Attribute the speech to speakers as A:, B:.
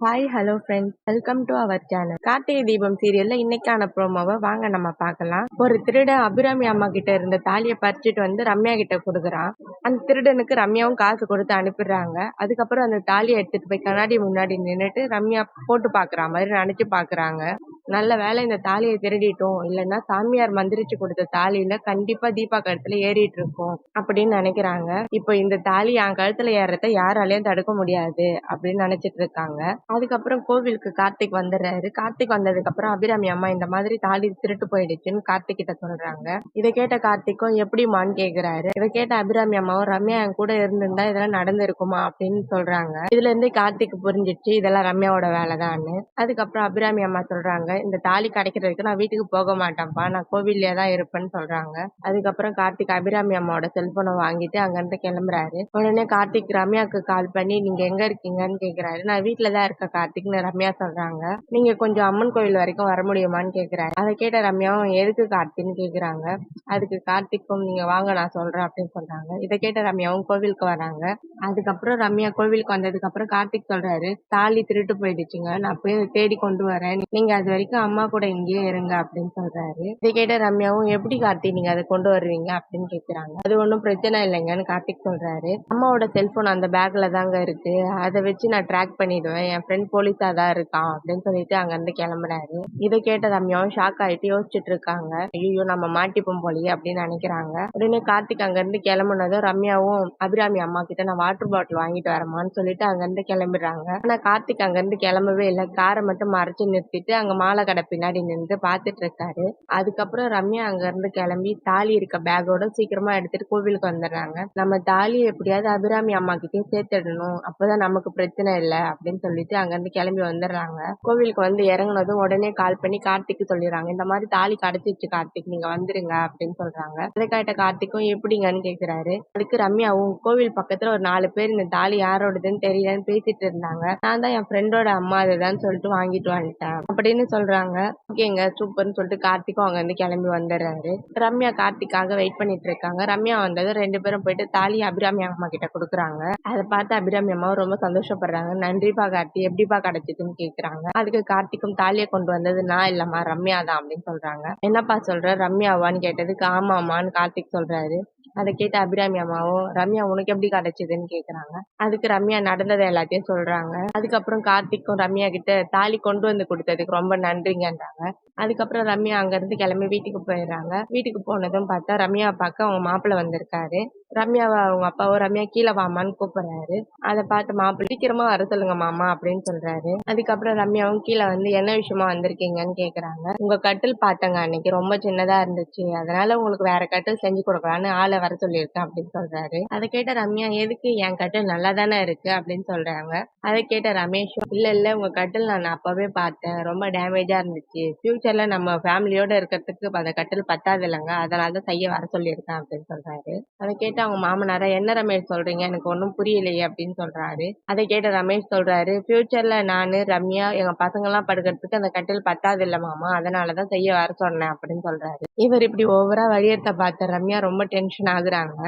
A: Hi hello friends, welcome to our channel. Karthigai Deepam சீரியல்ல இன்னைக்கான ப்ரோமோவை வாங்க நம்ம பார்க்கலாம். ஒரு திருடன் அபிராமி அம்மா கிட்ட இருந்த தாலியை பறிச்சுட்டு வந்து ரம்யா கிட்ட கொடுக்குறான். அந்த திருடனுக்கு ரம்யாவும் காசு கொடுத்து அனுப்பிடுறாங்க. அதுக்கப்புறம் அந்த தாலியை எடுத்துட்டு போய் கண்ணாடி முன்னாடி நின்னுட்டு ரம்யா போட்டு பாக்குற மாதிரி நினைச்சு பாக்குறாங்க. நல்ல வேளை இந்த தாலியை திருடிட்டோம், இல்லைன்னா சாமியார் மந்திரிச்சு கொடுத்த தாலியில கண்டிப்பா தீபா கழுத்துல ஏறிட்டு இருக்கும் அப்படின்னு நினைக்கிறாங்க. இப்போ இந்த தாலி என் கழுத்துல ஏறத யாராலையும் தடுக்க முடியாது அப்படின்னு நினைச்சிட்டு இருக்காங்க. அதுக்கப்புறம் கோவிலுக்கு கார்த்திக் வந்துடுறாரு. கார்த்திக் வந்ததுக்கு அப்புறம் அபிராமி அம்மா இந்த மாதிரி தாலி திருட்டு போயிடுச்சுன்னு கார்த்திக் கிட்ட சொல்றாங்க. இதை கேட்ட கார்த்திக்கும் எப்படிமான்னு கேக்குறாரு. இதை கேட்ட அபிராமி அம்மாவும் ரம்யா என் கூட இருந்திருந்தா இதெல்லாம் நடந்திருக்குமா அப்படின்னு சொல்றாங்க. இதுல இருந்து கார்த்திக் புரிஞ்சிச்சு இதெல்லாம் ரம்யாவோட வேலைதான்னு. அதுக்கப்புறம் அபிராமி அம்மா சொல்றாங்க, இந்த தாலி கிடைக்கிறதுக்கு நான் வீட்டுக்கு போக மாட்டேன்ப்பா, நான் கோவில்லே தான் இருப்பேன்னு சொல்றாங்க. அதுக்கப்புறம் கார்த்திக் அபிராமி அம்மாவோட செல்போனை வாங்கிட்டு அங்கிருந்து கிளம்புறாரு. உடனே கார்த்திக் ரம்யாவுக்கு கால் பண்ணி நீங்க எங்க இருக்கீங்கன்னு கேக்குறாரு. நான் வீட்டுல தான் இருக்க கார்த்திக்னு ரம்யா சொல்றாங்க. நீங்க கொஞ்சம் அம்மன் கோயில் வரைக்கும் வர முடியுமான்னு கேக்குறாரு. அதை கேட்ட ரம்யாவும் எதுக்கு கார்த்திக்னு கேக்குறாங்க. அதுக்கு கார்த்திக்கும் நீங்க வாங்க நான் சொல்றேன் அப்படின்னு சொல்றாங்க. இதை கேட்ட ரம்யாவும் கோவிலுக்கு வராங்க. அதுக்கப்புறம் ரம்யா கோவிலுக்கு வந்ததுக்கு அப்புறம் கார்த்திக் சொல்றாரு, தாலி திருட்டு போயிடுச்சுங்க, நான் போய் தேடி கொண்டு வரேன், நீங்க அது வரைக்கும் அம்மா கூட இங்கேயே இருங்க அப்படின்னு சொல்றாரு. இதை கேட்ட ரம்யாவும் எப்படி கார்த்திக் நீங்க அதை கொண்டு வருவீங்க அப்படின்னு கேக்குறாங்க. அது ஒன்றும் பிரச்சனை இல்லைங்கன்னு கார்த்திக் சொல்றாரு. அம்மாவோட செல்போன் அந்த பேக்ல தாங்க இருக்கு, அதை வச்சு நான் ட்ராக் பண்ணிடுவேன், என் ஃப்ரெண்ட் போலீஸா தான் இருக்கான் அப்படின்னு சொல்லிட்டு அங்க இருந்து கிளம்புறாரு. இதை கேட்ட ரம்யாவும் ஷாக் ஆயிட்டு யோசிச்சுட்டு இருக்காங்க. ஐயோ நம்ம மாட்டிப்போம் போலியே அப்படின்னு நினைக்கிறாங்க. உடனே கார்த்திக் அங்க இருந்து கிளம்புனதும் ரம்யாவும் அபிராமி அம்மா கிட்ட நான் வாட்டர் பாட்டில் வாங்கிட்டு வரமான்னு சொல்லிட்டு அங்க இருந்து கிளம்பிடுறாங்க. ஆனா கார்த்திக் அங்க இருந்து கிளம்பவே இல்லை. காரை மட்டும் மறைச்சு நிறுத்திட்டு அங்க மாலை கடை பின்னாடி நின்று பாத்துட்டு இருக்காரு. அதுக்கப்புறம் ரம்யா அங்க இருந்து கிளம்பி தாலி இருக்க பேக்கோட சீக்கிரமா எடுத்துட்டு கோவிலுக்கு வந்துடுறாங்க. நம்ம தாலியை எப்படியாவது அபிராமி அம்மா கிட்டயும் சேர்த்துடணும், அப்பதான் நமக்கு பிரச்சனை இல்லை அப்படின்னு சொல்லிட்டு அங்க இருந்து கிளம்பி வந்துடுறாங்க. கோவிலுக்கு வந்து இறங்குனதும் உடனே கால் பண்ணி கார்த்திக்கு சொல்லிடுறாங்க, இந்த மாதிரி தாலி கிடைச்சிருச்சு கார்த்திக், நீங்க வந்துருங்க அப்படின்னு சொல்றாங்க. அதை கேட்ட கார்த்திக்கும் எப்படிங்கன்னு கேக்குறாரு. அதுக்கு ரம்யாவும் கோவில் பக்கத்துல ஒரு 4 பேர் இந்த தாலி யாரோடதுன்னு தெரியலன்னு பேசிட்டு இருந்தாங்க, நான் தான் என் ஃப்ரெண்டோட அம்மா அதுதான் சொல்லிட்டு வாங்கிட்டு வந்துட்டேன் அப்படின்னு சொல்றாங்க. ஓகேங்க சூப்பர்னு சொல்லிட்டு கார்த்திக்கும் அங்க இருந்து கிளம்பி வந்துடுறாரு. ரம்யா கார்த்திக்காக வெயிட் பண்ணிட்டு இருக்காங்க. ரம்யா வந்தது 2 பேரும் போயிட்டு தாலி அபிராமி அம்மா கிட்ட கொடுக்குறாங்க. அதை பார்த்து அபிராமி அம்மாவும் ரொம்ப சந்தோஷப்படுறாங்க. நன்றிப்பா கார்த்தி, எப்படிப்பா கிடைச்சதுன்னு கேக்குறாங்க. அதுக்கு கார்த்திக்கும் தாலியை கொண்டு வந்தது நான் இல்லம்மா ரம்யா தான் அப்படின்னு சொல்றாங்க. என்னப்பா சொல்ற, ரம்யாவான்னு கேட்டதுக்கு ஆமாமான்னு கார்த்திக் சொல்றாரு. அதை கேட்ட அபிராமி அம்மாவும் ரம்யா உனக்கு எப்படி கிடைச்சதுன்னு கேக்குறாங்க. அதுக்கு ரம்யா நடந்ததை எல்லாத்தையும் சொல்றாங்க. அதுக்கப்புறம் கார்த்திக்கும் ரம்யா கிட்ட தாலி கொண்டு வந்து கொடுத்ததுக்கு ரொம்ப நன்றிங்கன்றாங்க. அதுக்கப்புறம் ரம்யா அங்க இருந்து கிளம்பி வீட்டுக்கு போயிடுறாங்க. வீட்டுக்கு போனதும் பார்த்தா ரம்யா பார்க்க அவங்க மாப்பிள்ளை வந்திருக்காரு. ரம்யாவை அவங்க அப்பாவும் ரம்யா கீழே வாமான்னு கூப்பிடுறாரு. அதை பார்த்து மாப்பிள்ளை சீக்கிரமா வர சொல்லுங்க மாமா அப்படின்னு சொல்றாரு. அதுக்கப்புறம் ரம்யாவும் கீழே வந்து என்ன விஷயமா வந்திருக்கீங்கன்னு கேக்குறாங்க. உங்க கட்டில் பார்த்தங்க அன்னைக்கு ரொம்ப சின்னதா இருந்துச்சு, அதனால உங்களுக்கு வேற கட்டில் செஞ்சு கொடுக்கலான்னு ஆளை வர சொல்லியிருக்கேன் அப்படின்னு சொல்றாரு. அதை கேட்ட ரம்யா எதுக்கு, என் கட்டில் நல்லா தானே இருக்கு அப்படின்னு சொல்றாங்க. அதை கேட்ட ரமேஷும் இல்ல இல்ல உங்க கட்டில் நான் அப்பவே பார்த்தேன், ரொம்ப டேமேஜா இருந்துச்சு, ஃபியூச்சர்ல நம்ம ஃபேமிலியோட இருக்கிறதுக்கு அந்த கட்டில் பத்தாது இல்லைங்க, அதனால தான் செய்ய வர சொல்லியிருக்கேன் அப்படின்னு சொல்றாரு. அதை கேட்டு அவங்க மாமனாரா என்ன ரமேஷ் சொல்றீங்க, எனக்கு ஒன்றும் புரியலையே அப்படின்னு சொல்றாரு. அதை கேட்ட ரமேஷ் சொல்றாரு, ஃபியூச்சர்ல நானு ரம்யா எங்க பசங்க எல்லாம் படுக்கிறதுக்கு அந்த கட்டில் பத்தாது இல்ல மாமா, அதனாலதான் செய்ய வர சொன்னேன் அப்படின்னு சொல்றாரு. இவர் இப்படி ஓவரா வழியத்தை பார்த்த ரம்யா ரொம்ப டென்ஷன் ஆகுறாங்க.